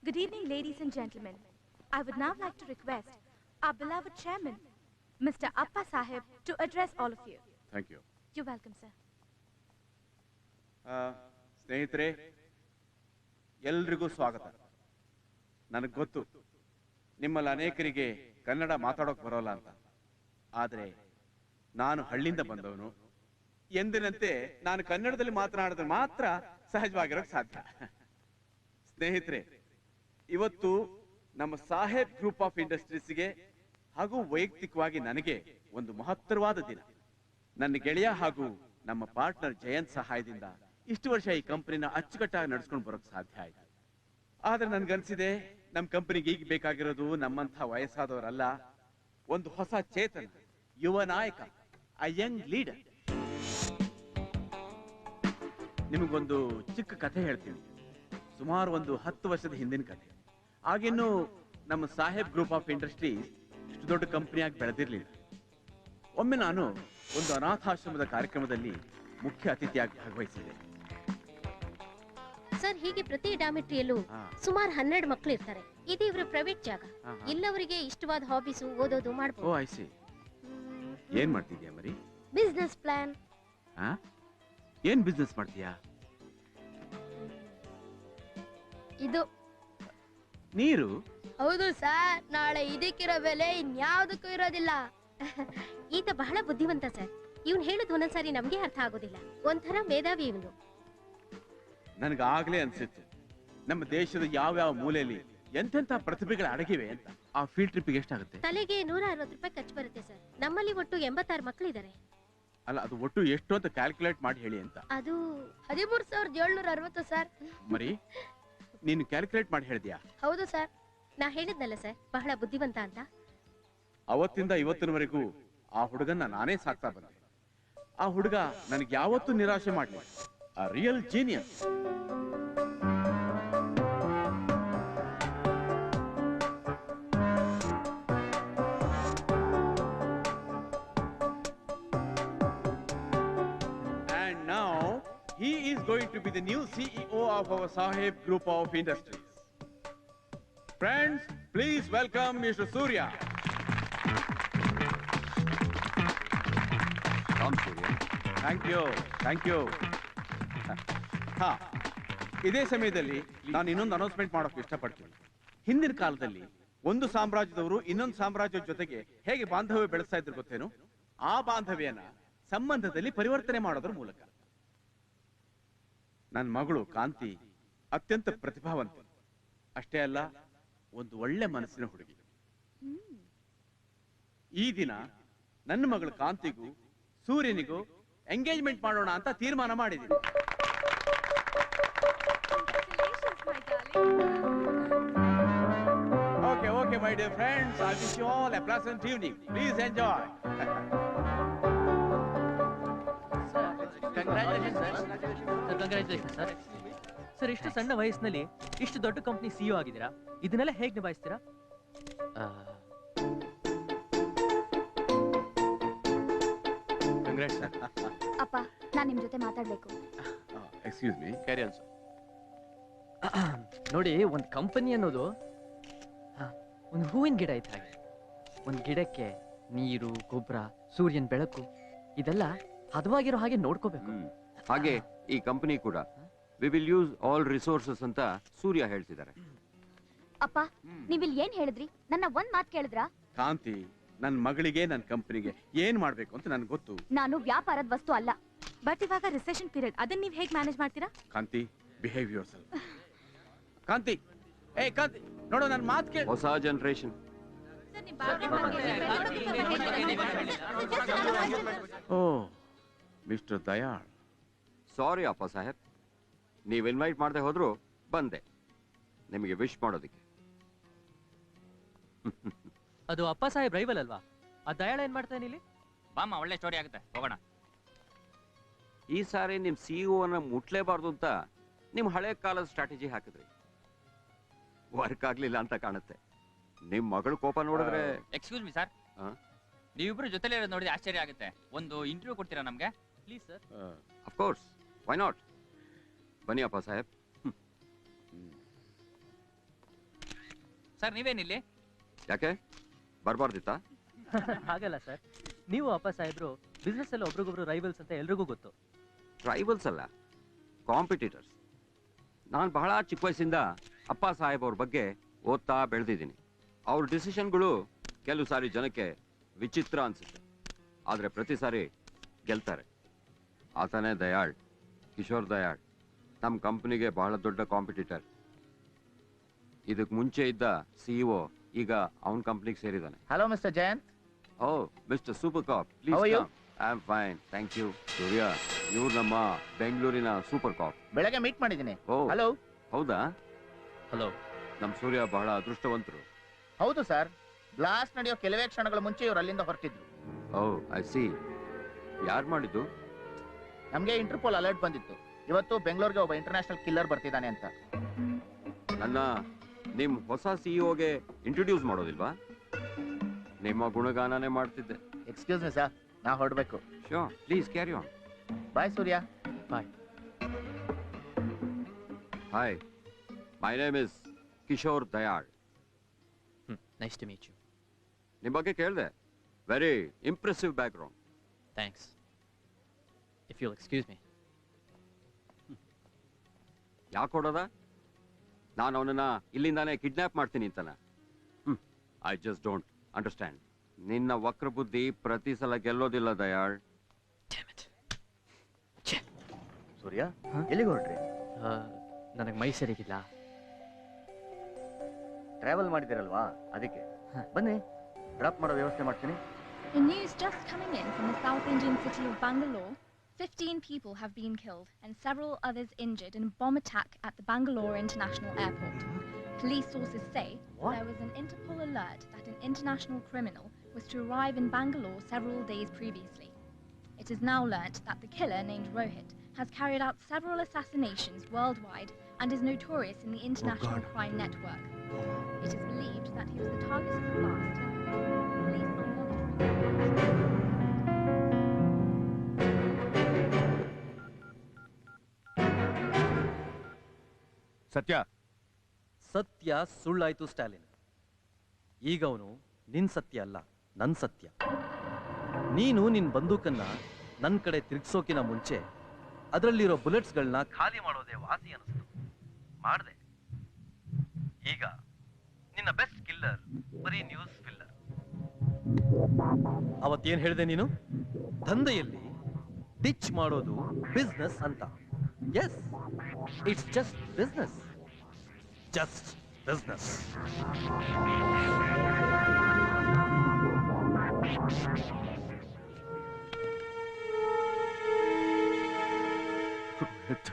Good evening, ladies and gentlemen. I would now like to request our beloved chairman, Mr. Appa Sahib, to address all of you. Thank you. You're welcome, sir. ಸ್ನೇಹಿತರೆ, ಎಲ್ರಿಗೂ ಸ್ವಾಗತ. ನನಗೆ ಗೊತ್ತು ನಿಮ್ಮಲ್ಲಿ ಅನೇಕರಿಗೆ ಕನ್ನಡ ಮಾತಾಡೋಕೆ ಬರೋಲ್ಲ ಅಂತ. ಆದರೆ ನಾನು ಹಳ್ಳಿಯಿಂದ ಬಂದವನು. ಎಂದಿನಂತೆ ನಾನು ಕನ್ನಡದಲ್ಲಿ ಮಾತನಾಡಿದ್ರೆ ಮಾತ್ರ ಸಹಜವಾಗಿರೋಕೆ ಸಾಧ್ಯ. ಸ್ನೇಹಿತರೆ, ಇವತ್ತು ನಮ್ಮ ಸಾಹೇಬ್ ಗ್ರೂಪ್ ಆಫ್ ಇಂಡಸ್ಟ್ರೀಸ್ಗೆ ಹಾಗೂ ವೈಯಕ್ತಿಕವಾಗಿ ನನಗೆ ಒಂದು ಮಹತ್ತರವಾದ ದಿನ. ನನ್ನ ಗೆಳೆಯ ಹಾಗೂ ನಮ್ಮ ಪಾರ್ಟ್ನರ್ ಜಯಂತ್ ಸಹಾಯದಿಂದ ಇಷ್ಟು ವರ್ಷ ಈ ಕಂಪನಿನ ಅಚ್ಚುಕಟ್ಟಾಗಿ ನಡೆಸ್ಕೊಂಡು ಬರೋಕೆ ಸಾಧ್ಯ ಆಯ್ತು. ಆದ್ರೆ ನನ್ಗನ್ಸಿದೆ ನಮ್ಮ ಕಂಪನಿಗೆ ಈಗ ಬೇಕಾಗಿರೋದು ನಮ್ಮಂಥ ವಯಸ್ಸಾದವರಲ್ಲ, ಒಂದು ಹೊಸ ಚೇತನ, ಯುವ ನಾಯಕ, ಅ ಯಂಗ್ ಲೀಡರ್. ನಿಮಗೊಂದು ಚಿಕ್ಕ ಕಥೆ ಹೇಳ್ತೀನಿ. ಸುಮಾರು ಒಂದು 10 ವರ್ಷದ ಹಿಂದಿನ ಕಥೆ. ಆಗಿನ್ನು ನಮ್ಮ ಸಾಹೇಬ್ ಗ್ರೂಪ್ ಆಫ್ ಇಂಡಸ್ಟ್ರೀಸ್ ಇಷ್ಟು ದೊಡ್ಡ ಕಂಪನಿಯಾಗಿ ಬೆಳೆದಿರಲಿಲ್ಲ. ಒಮ್ಮೆ ನಾನು ಒಂದು ಅನಾಥಾಶ್ರಮದ ಕಾರ್ಯಕ್ರಮದಲ್ಲಿ ಮುಖ್ಯ ಅತಿಥಿಯಾಗಿ ಭಾಗವಹಿಸಿದೆ. ಸರ್, ಹೀಗೆ ಪ್ರತಿ ಡಾಮಿಟ್ರಿಯಲ್ಲೂ ಸುಮಾರು 12 ಮಕ್ಕಳು ಇರ್ತಾರೆ. ಇದು ಇವರ ಪ್ರೈವೇಟ್ ಜಾಗ. ಇಲ್ಲವರಿಗೆ ಇಷ್ಟವಾದ ಹಾಬೀಸು ಓದೋದು ಮಾಡಬಹುದು. ಓ, ಐ ಸಿ. ಏನ್ ಮಾಡ್ತಿದ್ಯಾ ಮರಿ? Business plan. ಏನ್ ಬಿಸ್ನೆಸ್ ಮಾಡ್ತೀಯಾ? ಇದು ನೀರು? ಹೌದು ಸರ್. ನಾಳೆ ಇದಕ್ಕಿರೋ ಬೆಲೆ ಇನ್ಯಾವುದಕ್ಕೂ ಇರೋದಿಲ್ಲ. ಈತ ಬಹಳ ಬುದ್ಧಿವಂತ ಸರ್. ಇವನ್ ಹೇಳುದು ಒಂದೊಂದ್ಸಾರಿ ನಮ್ಗೆ ಅರ್ಥ ಆಗೋದಿಲ್ಲ. ಒಂಥರ ಮೇಧಾವಿ ಇವನು. ನನಗಾಗ್ಲೇ ಅನ್ಸಿತ್ತು ನಮ್ಮ ದೇಶದ ಯಾವ್ಯಾವ ಮೂಲೆಯಲ್ಲಿ ಎಂತೆಂತ ಪ್ರತಿಭೆಗಳ ಅಡಗಿವೆ ಅಂತ. ಆ ಫೀಲ್ಡ್ ಟ್ರಿಪ್ಗೆ ಎಷ್ಟಾಗುತ್ತೆ? ತಲೆಗೆ 160 ರೂಪಾಯಿ ಖರ್ಚು ಬರುತ್ತೆ ಸರ್. ನಮ್ಮಲ್ಲಿ ಒಟ್ಟು 86 ಮಕ್ಕಳಿದ್ದಾರೆ. ಅಲ್ಲ, ಅದು ಒಟ್ಟು ಎಷ್ಟು ಅಂತ ಕ್ಯಾಲ್ಕುಲೇಟ್ ಮಾಡಿ ಹೇಳಿ ಅಂತ. ಅದು 13,760 ಸರ್. ಮರಿ, ನೀನು ಕ್ಯಾಲ್ಕುಲೇಟ್ ಮಾಡಿ ಹೇಳಿದ್ಯಾ? ಹೌದು ಸರ್. ನಾ ಹೇಳಿದ್ನಲ್ಲ ಸರ್, ಬಹಳ ಬುದ್ಧಿವಂತ ಅಂತ. ಅವತ್ತಿಂದ ಇವತ್ತಿನವರೆಗೂ ಆ ಹುಡುಗನ್ನ ನಾನೇ ಸಾಕ್ತಾ ಬಂದೆ. ಆ ಹುಡುಗ ನನಗೆ ಯಾವತ್ತೂ ನಿರಾಶೆ ಮಾಡಲಿಲ್ಲ. ಆ real genius. And now he is going to be the new CEO of our Saheb Group of Industries. Friends, please welcome Mr. Surya. Come, Surya. Thank you. Thank you. ಇದೇ ಸಮಯದಲ್ಲಿ ನಾನು ಇನ್ನೊಂದು ಅನೌನ್ಸ್ಮೆಂಟ್ ಮಾಡೋಕೆ ಇಷ್ಟಪಡ್ತೀನಿ. ಹಿಂದಿನ ಕಾಲದಲ್ಲಿ ಒಂದು ಸಾಮ್ರಾಜ್ಯದವರು ಇನ್ನೊಂದು ಸಾಮ್ರಾಜ್ಯದ ಜೊತೆಗೆ ಹೇಗೆ ಬಾಂಧವ್ಯ ಬೆಳೆಸ್ತಾ ಇದ್ರು ಗೊತ್ತೇನು? ಆ ಬಾಂಧವ್ಯನ ಸಂಬಂಧದಲ್ಲಿ ಪರಿವರ್ತನೆ ಮಾಡೋದ್ರ ಮೂಲಕ. ನನ್ನ ಮಗಳು ಕಾಂತಿ ಅತ್ಯಂತ ಪ್ರತಿಭಾವಂತ. ಅಷ್ಟೇ ಅಲ್ಲ, ಒಂದು ಒಳ್ಳೆ ಮನಸ್ಸಿನ ಹುಡುಗಿ. ಈ ದಿನ ನನ್ನ ಮಗಳು ಕಾಂತಿಗೂ ಸೂರ್ಯನಿಗೂ ಎಂಗೇಜ್ಮೆಂಟ್ ಮಾಡೋಣ ಅಂತ ತೀರ್ಮಾನ ಮಾಡಿದ್ದೀನಿ. Okay, okay, my dear friends, I wish you all a pleasant evening. Please enjoy. Congratulation sir. Sir, ಇಷ್ಟು ಸಣ್ಣ ವಯಸ್ಸಿನಲ್ಲಿ ಇಷ್ಟು ದೊಡ್ಡ ಕಂಪನಿ ಸಿಇಒ ಆಗಿದ್ದೀರಾ. ಇದನ್ನೆಲ್ಲ ಹೇಗೆ ನಿಭಾಯಿಸ್ತೀರಾ? Congrats sir. ಅಪ್ಪ, ನಾನು ನಿಮ್ಮ ಜೊತೆ ಮಾತಾಡಬೇಕು. Excuse me, carry on sir. ನೋಡಿ, ಒಂದು ಕಂಪನಿ ಅನ್ನೋದು ಒಂದು ಹೂವಿನ ಗಿಡ ಇದ್ದ ಹಾಗೆ. ಒಂದು ಗಿಡಕ್ಕೆ ನೀರು, ಗೊಬ್ಬರ, ಸೂರ್ಯನ ಬೆಳಕು ಇದೆಲ್ಲ ಹದವಾಗಿರೋ ಹಾಗೆ ನೋಡ್ಕೋಬೇಕು. ಹಾಗೆ ಈ ಕಂಪನಿ ಕೂಡ we will use all resources ಅಂತ ಸೂರ್ಯ ಹೇಳ್ತಿದ್ದಾರೆ. ಅಪ್ಪ, ನೀವಿಲ್ಲಿ ಏನ್ ಹೇಳಿದ್ರಿ? ನನ್ನ ಒಂದ್ ಮಾತು ಕೇಳಿದ್ರಾ? ಕಾಂತಿ, ನನ್ನ ಮಗಳಿಗೆ, ನನ್ನ ಕಂಪನಿಗೆ ಏನ್ ಮಾಡ್ಬೇಕು ಅಂತ ನನ್ಗೆ ಗೊತ್ತು. ನಾನು ವ್ಯಾಪಾರದ ವಸ್ತು ಅಲ್ಲ. ಬಟ್ ಇವಾಗ ರಿಸೆಷನ್ ಪೀರಿಯಡ್, ಅದನ್ನ ನೀವು ಹೇಗೆ ಮ್ಯಾನೇಜ್ ಮಾಡ್ತೀರಾ? ಕಾಂತಿ, ಬಿಹೇವ್ ಯುವರ್ ಸೆಲ್ಫ್. ಕಾಂತಿ, ಏ ಕಾಂತಿ, ನೋಡು ನನ್ನ ಮಾತು ಕೇಳಿ. ಹೊಸ ಜನರೇಷನ್. ಓ, ಮಿಸ್ಟರ್ ದಯಾಳ್. ಸಾರಿ ಅಪ್ಪ ಸಾಹೇಬ್, ನೀವು ಇನ್ವೈಟ್ ಮಾಡದೆ ಹೋದ್ರು ಬಂದೆ ನಿಮಗೆ ವಿಶ್ ಮಾಡೋದಕ್ಕೆ. ಅದು ಅಪ್ಪ ಸಾಹೇಬ್ ರೈವಲ್ ಅಲ್ವಾ? ಆ ದಯಾಳ ಏನ್ ಮಾಡ್ತಾನೆ ಇಲ್ಲಿ? ಬಾಮ್ಮ, ಒಳ್ಳೆ ಸ್ಟೋರಿ ಆಗುತ್ತೆ, ಹೋಗೋಣ. ಈ ಸಾರಿ ನಿಮ್ ಸಿಇಒನ ಮುಟ್ಲೇಬಾರ್ದು ಅಂತ ನಿಮ್ ಹಳೆ ಕಾಲದ ಸ್ಟ್ರಾಟಜಿ ಹಾಕಿದ್ರಿ. ವರ್ಕ್ ಆಗ್ಲಿಲ್ಲ ಅಂತ ಕಾಣುತ್ತೆ. ನಿಮ್ ಮಗಳ ಕೋಪ ನೋಡಿದ್ರೆ. ಎಕ್ಸ್ಕ್ಯೂಸ್ ಮಿ ಸರ್, ನೀವಿಬ್ರು ಜೊತೆಲಿ ನೋಡಿದ್ರೆ ಆಶ್ಚರ್ಯ ಆಗುತ್ತೆ. ಒಂದು ಇಂಟರ್ವ್ಯೂ ಕೊಡ್ತೀರಾ ನಮ್ಗೆ please sir? Of course, why not. ಬನ್ನಿ ಅಪ್ಪ ಸಾಹೇಬ್. ಸರ್ ನೀವೇನಿಲ್ಲಿ? ಯಾಕೆ ಬರ್ಬಾರ್ದಿತ್ತಾ? ಹಾಗಲ್ಲ ಸರ್, ನೀವು ಅಪ್ಪ ಸಾಹೇಬ್ರು ಬಿಸ್ನೆಸ್ ಅಲ್ಲಿ ಒಬ್ರಿಗೊಬ್ರು ರೈವಲ್ಸ್ ಅಂತ ಎಲ್ರಿಗೂ ಗೊತ್ತು. ರೈವಲ್ಸ್ ಅಲ್ಲ, ಕಾಂಪಿಟೇಟರ್ಸ್. ನಾನು ಬಹಳ ಚಿಕ್ಕ ವಯಸ್ಸಿಂದ ಅಪ್ಪ ಸಾಹೇಬ್ ಅವ್ರ ಬಗ್ಗೆ ಓದ್ತಾ ಬೆಳೆದಿದ್ದೀನಿ. ಅವ್ರ ಡಿಸಿಷನ್ಗಳು ಕೆಲವು ಸಾರಿ ಜನಕ್ಕೆ ವಿಚಿತ್ರ ಅನ್ಸುತ್ತೆ, ಆದರೆ ಪ್ರತಿ ಸಾರಿ ಗೆಲ್ತಾರೆ. ಆತನೇ ದಯಾಳ್, ಕಿಶೋರ್ ದಯಾಳ್. ನಮ್ಮ ಕಂಪ್ನಿಗೆ ಬಹಳ ದೊಡ್ಡ ಕಾಂಪಿಟೇಟರ್. ಇದಕ್ಕೆ ಮುಂಚೆ ಇದ್ದ ಸಿಇಒ ಈಗ ಅವನ ಕಂಪ್ನಿಗೆ ಸೇರಿದ್ದಾನೆ. Hello mister Jayant. Oh mister super cop, please come. I am fine, thank you. Surya, ಇವ್ರು ನಮ್ಮ ಬೆಂಗಳೂರಿನ ಸೂಪರ್ ಕಾಪ್. ಬೆಳಗ್ಗೆ ಮೀಟ್ ಮಾಡಿದ್ದೀನಿ. Oh hello. ಹೌದಾ? ಹಲೋ. ನಮ್ಮ ಸೂರ್ಯ ಬಹಳ ಅದೃಷ್ಟವಂತರು. ಹೌದು ಸರ್, ಬ್ಲಾಸ್ಟ್ ನಡೆಯೋ ಕೆಲವೇ ಕ್ಷಣಗಳ ಮುಂಚೆ ಇವ್ರು ಅಲ್ಲಿಂದ ಹೊರಟಿದ್ರು. ಓ ಐ ಸಿ. ಯಾರು ಮಾಡಿದ್ದು? ನಮಗೆ ಇಂಟರ್ಪೋಲ್ ಅಲರ್ಟ್ ಬಂದಿತ್ತು, ಇವತ್ತು ಬೆಂಗಳೂರಿಗೆ ಒಬ್ಬ ಇಂಟರ್ನ್ಯಾಷನಲ್ ಕಿಲ್ಲರ್ ಬರ್ತಿದ್ದಾನೆ ಅಂತ. ನನ್ನ ನಿಮ್ಮ ಹೊಸ ಸಿಇಒಗೆ ಇಂಟ್ರೊಡ್ಯೂಸ್ ಮಾಡೋದಿಲ್ವಾ? ನಿಮ್ಮ ಗುಣಗಾನನೇ ಮಾಡ್ತಿದ್ದೆ. ಎಕ್ಸ್ಕ್ಯೂಸ್ ಮಿ ಸರ್, ನಾ ಹೊರಡ್ಬೇಕು. Sure, please carry on. Bye Surya. Bye. Hi, my name is Kishore Dayal. Nice to meet you. ನಿಮ್ಮ ಬಗ್ಗೆ ಕೇಳಿದೆ, very impressive background. Thanks. If you excuse me. ಯಾಕೆ ಹೊಡೋದ? ನಾನು ಅವನನ್ನ ಇಲ್ಲಿಂದಾನೇ ಕಿಡ್ನಾಪ್ ಮಾಡ್ತೀನಿ ಅಂತನ? I just don't understand. ನಿನ್ನ ವಕ್ರ ಬುದ್ಧಿ ಪ್ರತಿ ಸಲ ಗೆಲ್ಲೋದಿಲ್ಲ ದಯಾಳ್. ಸೂರ್ಯ, ಎಲ್ಲಿಗೆ ಹೊರಟ್ರಿ? ನನಗೆ ಮೈ ಸರಿಗಿಲ್ಲ. ಟ್ರಾವೆಲ್ ಮಾಡಿದಿರಲ್ವಾ, ಅದಕ್ಕೆ. ಬನ್ನಿ, ಡ್ರಾಪ್ ಮಾಡೋ ವ್ಯವಸ್ಥೆ ಮಾಡ್ತೀನಿ. The news just coming in from the South Indian city of Bangalore. 15 people have been killed and several others injured in a bomb attack at the Bangalore International Airport. Police sources say there was an Interpol alert that an international criminal was to arrive in Bangalore several days previously. It is now learnt that the killer, named Rohit, has carried out several assassinations worldwide and is notorious in the international crime network. It is believed that he was the target of the blast. Police are monitoring. ಸತ್ಯ, ಸತ್ಯ ಸುಳ್ಳಾಯ್ತು ಸ್ಟಾಲಿನ್. ಈಗ ಅವನು ನಿನ್ ಸತ್ಯ ಅಲ್ಲ, ನನ್ ಸತ್ಯ. ನೀನು ನಿನ್ ಬಂದೂಕನ್ನ ನನ್ನ ಕಡೆ ತಿರ್ಗ್ಸೋಕಿನ ಮುಂಚೆ ಅದರಲ್ಲಿರೋ ಬುಲೆಟ್ಸ್ಗಳನ್ನ ಖಾಲಿ ಮಾಡೋದೇ ವಾಸಿ ಅನಿಸ್ತು. ಮಾಡ್ದೆ. ಈಗ ನಿನ್ನ ಬೆಸ್ಟ್ ಕಿಲ್ಲರ್ ಬರೀ ನ್ಯೂಸ್ ಫಿಲ್ಲರ್. ಅವತ್ತೇನ್ ಹೇಳಿದೆ ನೀನು? ದಂಧೆಯಲ್ಲಿ ಡಿಚ್ ಮಾಡೋದು ಬಿಸ್ನೆಸ್ ಅಂತ. Yes, it's just business. Just business. Rohit,